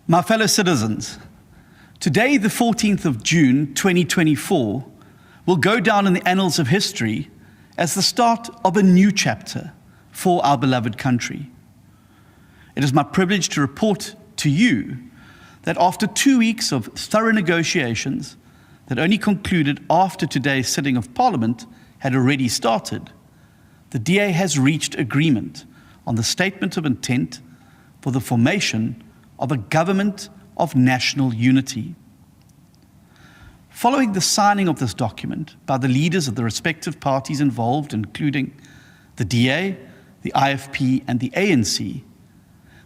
My fellow citizens, today, the 14th of June, 2024, will go down in the annals of history as the start of a new chapter for our beloved country. It is my privilege to report to you that after 2 weeks of thorough negotiations that only concluded after today's sitting of Parliament had already started, the DA has reached agreement on the statement of intent for the formation of a government of national unity. Following the signing of this document by the leaders of the respective parties involved, including the DA, the IFP, and the ANC,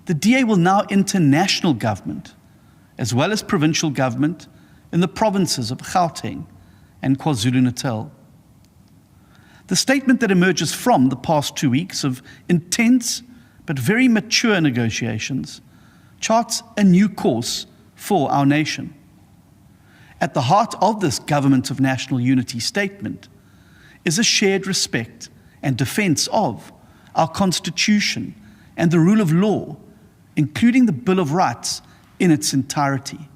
the DA will now enter national government, as well as provincial government, in the provinces of Gauteng and KwaZulu-Natal. The statement that emerges from the past 2 weeks of intense but very mature negotiations charts a new course for our nation. At the heart of this Government of National Unity statement is a shared respect and defense of our Constitution and the rule of law, including the Bill of Rights in its entirety.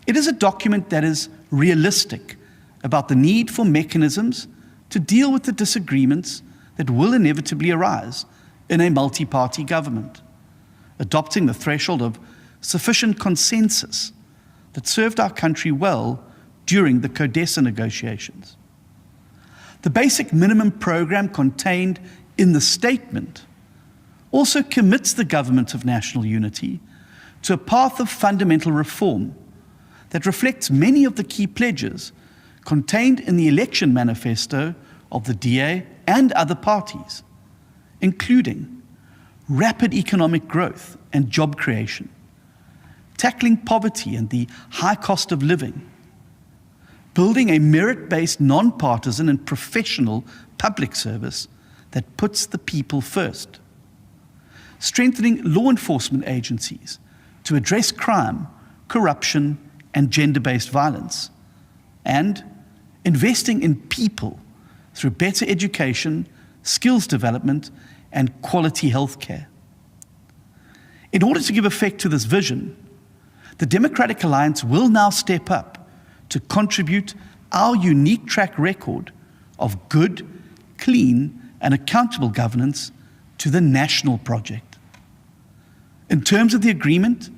It is a document that is realistic about the need for mechanisms to deal with the disagreements that will inevitably arise in a multi-party government, adopting the threshold of sufficient consensus that served our country well during the CODESA negotiations. The basic minimum program contained in the statement also commits the Government of National Unity to a path of fundamental reform that reflects many of the key pledges contained in the election manifesto of the DA and other parties, including rapid economic growth and job creation, tackling poverty and the high cost of living, building a merit-based, non-partisan and professional public service that puts the people first, strengthening law enforcement agencies to address crime, corruption, and gender-based violence, and investing in people through better education, skills development, and quality healthcare. In order to give effect to this vision, the Democratic Alliance will now step up to contribute our unique track record of good, clean, and accountable governance to the national project. In terms of the agreement,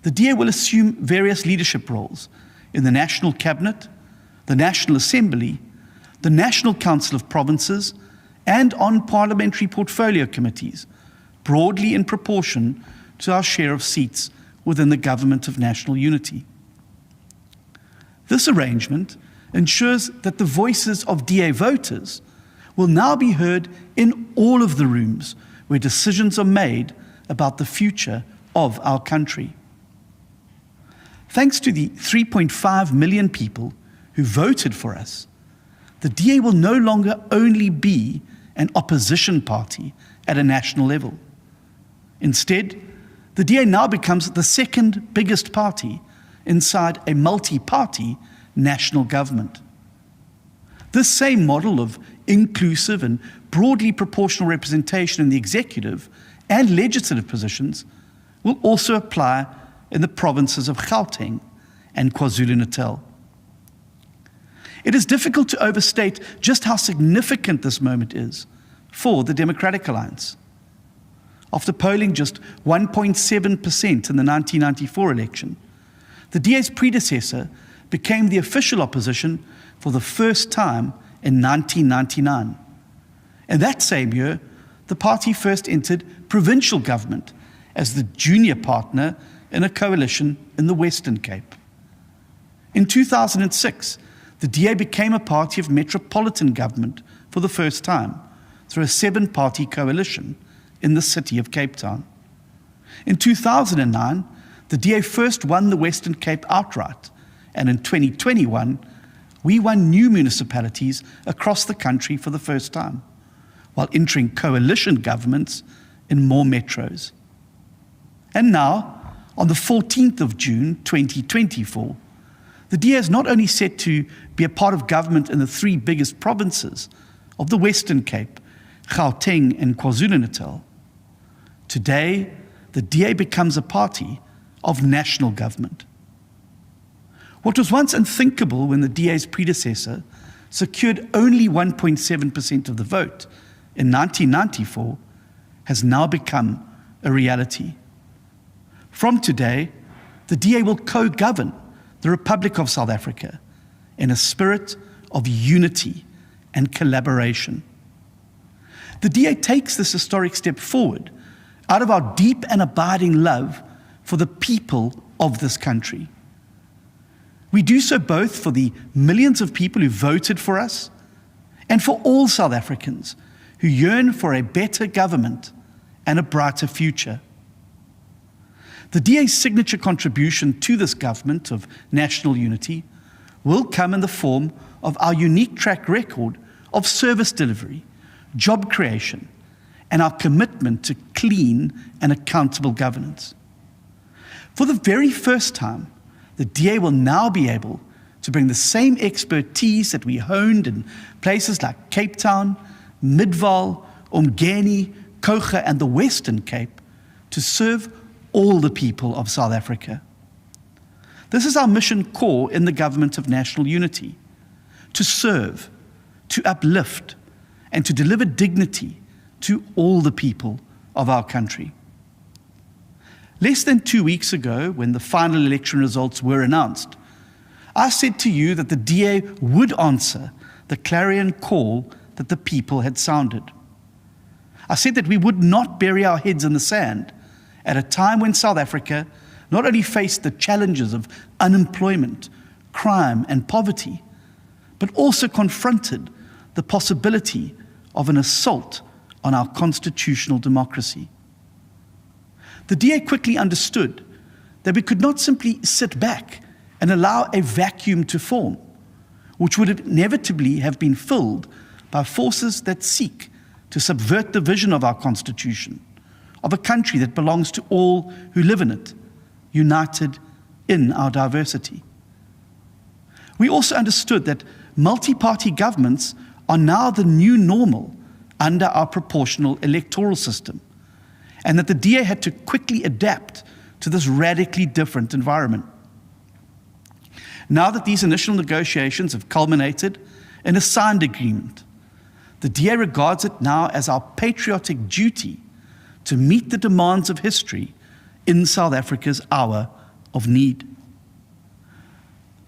the DA will assume various leadership roles in the National Cabinet, the National Assembly, the National Council of Provinces, and on parliamentary portfolio committees, broadly in proportion to our share of seats within the Government of National Unity. This arrangement ensures that the voices of DA voters will now be heard in all of the rooms where decisions are made about the future of our country. Thanks to the 3.5 million people who voted for us, the DA will no longer only be an opposition party at a national level. Instead, the DA now becomes the second biggest party inside a multi-party national government. This same model of inclusive and broadly proportional representation in the executive and legislative positions will also apply in the provinces of Gauteng and KwaZulu-Natal. It is difficult to overstate just how significant this moment is for the Democratic Alliance. After polling just 1.7% in the 1994 election, the DA's predecessor became the official opposition for the first time in 1999. In that same year, the party first entered provincial government as the junior partner in a coalition in the Western Cape. In 2006, the DA became a party of metropolitan government for the first time through a 7-party coalition in the city of Cape Town. In 2009, the DA first won the Western Cape outright, and in 2021, we won new municipalities across the country for the first time, while entering coalition governments in more metros. And now, on the 14th of June, 2024, the DA is not only set to be a part of government in the 3 biggest provinces of the Western Cape, Gauteng and KwaZulu-Natal. Today, the DA becomes a party of national government. What was once unthinkable when the DA's predecessor secured only 1.7% of the vote in 1994 has now become a reality. From today, the DA will co-govern the Republic of South Africa in a spirit of unity and collaboration. The DA takes this historic step forward out of our deep and abiding love for the people of this country. We do so both for the millions of people who voted for us and for all South Africans who yearn for a better government and a brighter future. The DA's signature contribution to this government of national unity will come in the form of our unique track record of service delivery, job creation, and our commitment to clean and accountable governance. For the very first time, the DA will now be able to bring the same expertise that we honed in places like Cape Town, Midvaal, Umgeni, Koga, and the Western Cape to serve all the people of South Africa. This is our mission core in the Government of National Unity: to serve, to uplift, and to deliver dignity to all the people of our country. Less than 2 weeks ago, when the final election results were announced, I said to you that the DA would answer the clarion call that the people had sounded. I said that we would not bury our heads in the sand at a time when South Africa not only faced the challenges of unemployment, crime, and poverty, but also confronted the possibility of an assault on our constitutional democracy. The DA quickly understood that we could not simply sit back and allow a vacuum to form, which would inevitably have been filled by forces that seek to subvert the vision of our Constitution, of a country that belongs to all who live in it, united in our diversity. We also understood that multi-party governments are now the new normal under our proportional electoral system, and that the DA had to quickly adapt to this radically different environment. Now that these initial negotiations have culminated in a signed agreement, the DA regards it now as our patriotic duty to meet the demands of history in South Africa's hour of need.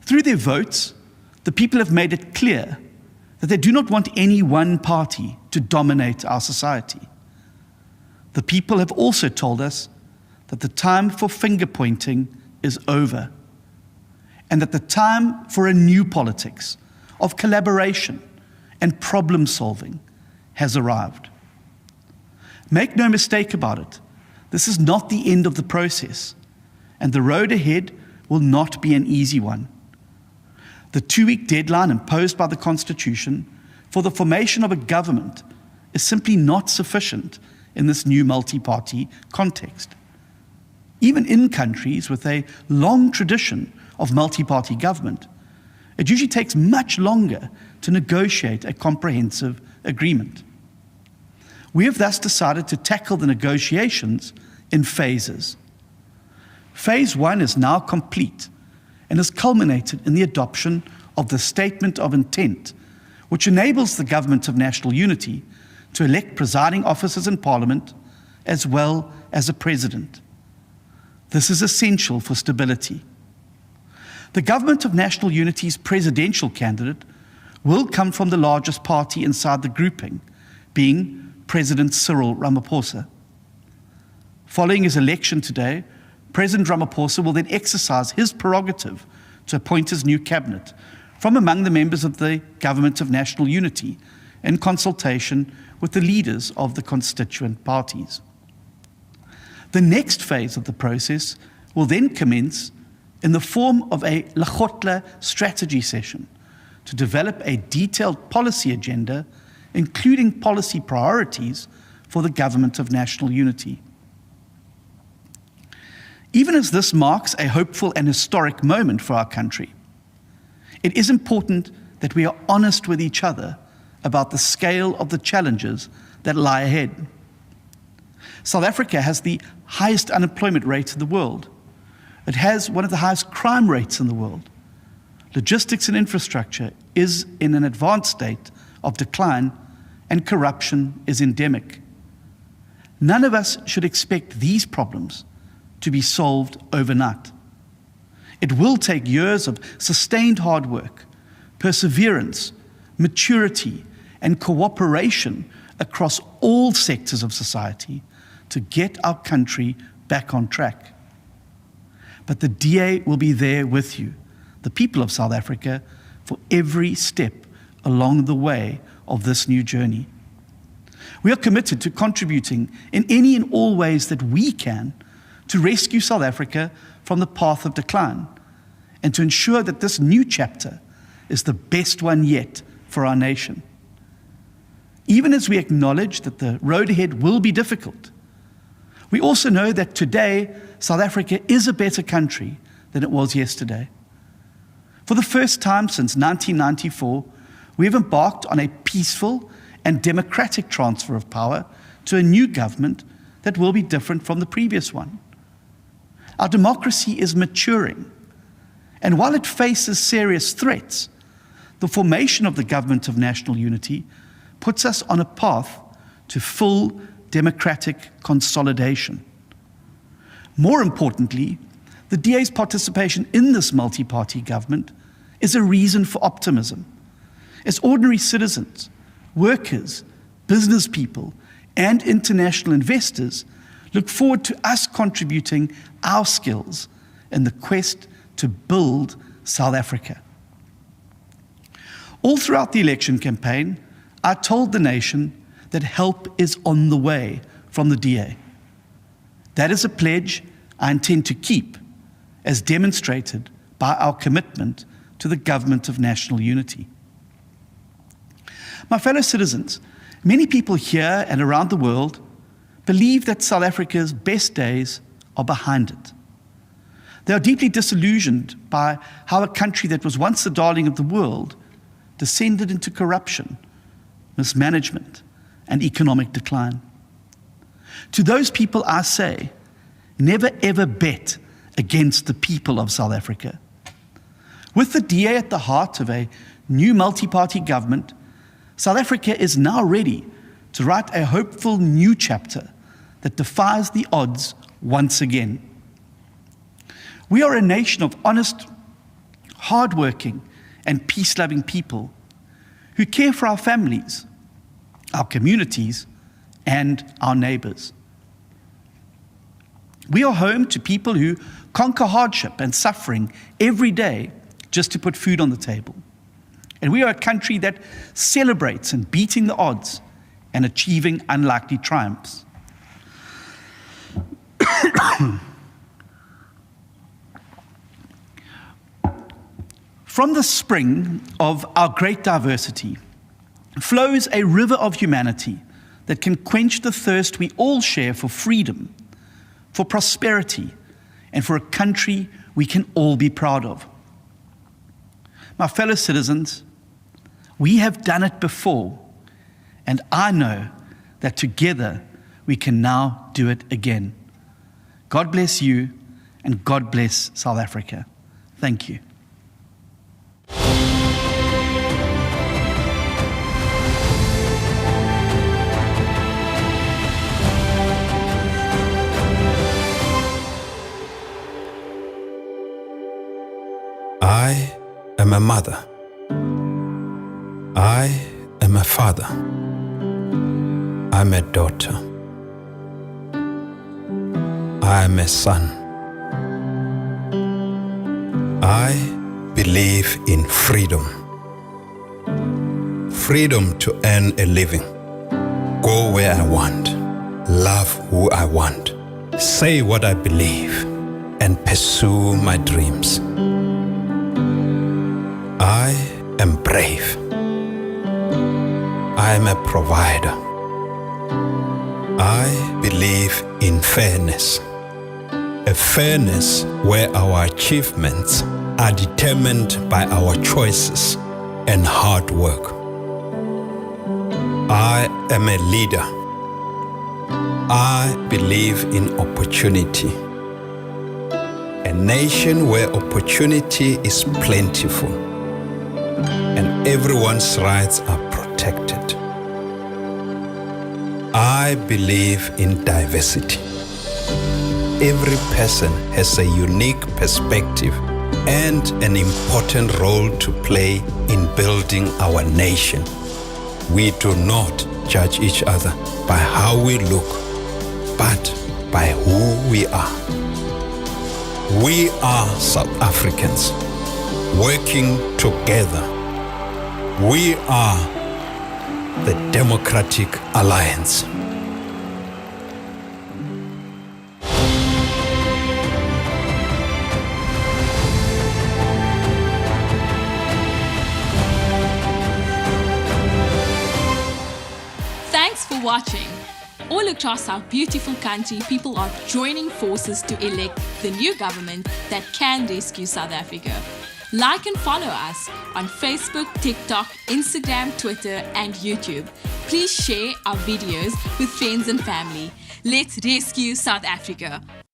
Through their votes, the people have made it clear that they do not want any one party to dominate our society. The people have also told us that the time for finger-pointing is over, and that the time for a new politics of collaboration and problem-solving has arrived. Make no mistake about it, this is not the end of the process, and the road ahead will not be an easy one. The 2-week deadline imposed by the Constitution for the formation of a government is simply not sufficient in this new multi-party context. Even in countries with a long tradition of multi-party government, it usually takes much longer to negotiate a comprehensive agreement. We have thus decided to tackle the negotiations in phases. Phase 1 is now complete and has culminated in the adoption of the Statement of Intent, which enables the Government of National Unity to elect presiding officers in Parliament as well as a president. This is essential for stability. The Government of National Unity's presidential candidate will come from the largest party inside the grouping, being President Cyril Ramaphosa. Following his election today, President Ramaphosa will then exercise his prerogative to appoint his new cabinet from among the members of the Government of National Unity in consultation with the leaders of the constituent parties. The next phase of the process will then commence in the form of a Lekgotla strategy session to develop a detailed policy agenda, including policy priorities for the Government of National Unity. Even as this marks a hopeful and historic moment for our country, it is important that we are honest with each other about the scale of the challenges that lie ahead. South Africa has the highest unemployment rate in the world. It has one of the highest crime rates in the world. Logistics and infrastructure is in an advanced state of decline, and corruption is endemic. None of us should expect these problems to be solved overnight. It will take years of sustained hard work, perseverance, maturity, and cooperation across all sectors of society to get our country back on track. But the DA will be there with you, the people of South Africa, for every step along the way of this new journey. We are committed to contributing in any and all ways that we can to rescue South Africa from the path of decline and to ensure that this new chapter is the best one yet for our nation. Even as we acknowledge that the road ahead will be difficult, we also know that today South Africa is a better country than it was yesterday. For the first time since 1994, we have embarked on a peaceful and democratic transfer of power to a new government that will be different from the previous one. Our democracy is maturing, and while it faces serious threats, the formation of the Government of National Unity puts us on a path to full democratic consolidation. More importantly, the DA's participation in this multi-party government is a reason for optimism. As ordinary citizens, workers, business people, and international investors look forward to us contributing our skills in the quest to build South Africa. All throughout the election campaign, I told the nation that help is on the way from the DA. That is a pledge I intend to keep, as demonstrated by our commitment to the Government of National Unity. My fellow citizens, many people here and around the world believe that South Africa's best days are behind it. They are deeply disillusioned by how a country that was once the darling of the world descended into corruption, mismanagement, and economic decline. To those people I say, never ever bet against the people of South Africa. With the DA at the heart of a new multi-party government, South Africa is now ready to write a hopeful new chapter that defies the odds once again. We are a nation of honest, hardworking, and peace-loving people who care for our families, our communities, and our neighbors. We are home to people who conquer hardship and suffering every day just to put food on the table. And we are a country that celebrates in beating the odds and achieving unlikely triumphs. From the spring of our great diversity flows a river of humanity that can quench the thirst we all share for freedom, for prosperity, and for a country we can all be proud of. My fellow citizens, we have done it before, and I know that together we can now do it again. God bless you, and God bless South Africa. Thank you. I am a mother. I am a father. I'm a daughter. I am a son. I believe in freedom. Freedom to earn a living, go where I want, love who I want, say what I believe, and pursue my dreams. I am brave. I am a provider. I believe in fairness. A fairness where our achievements are determined by our choices and hard work. I am a leader. I believe in opportunity. A nation where opportunity is plentiful and everyone's rights are protected. I believe in diversity. Every person has a unique perspective and an important role to play in building our nation. We do not judge each other by how we look, but by who we are. We are South Africans working together. We are the Democratic Alliance. Thanks for watching. All across our beautiful country, people are joining forces to elect the new government that can rescue South Africa. Like and follow us on Facebook, TikTok, Instagram, Twitter, and YouTube. Please share our videos with friends and family. Let's rescue South Africa.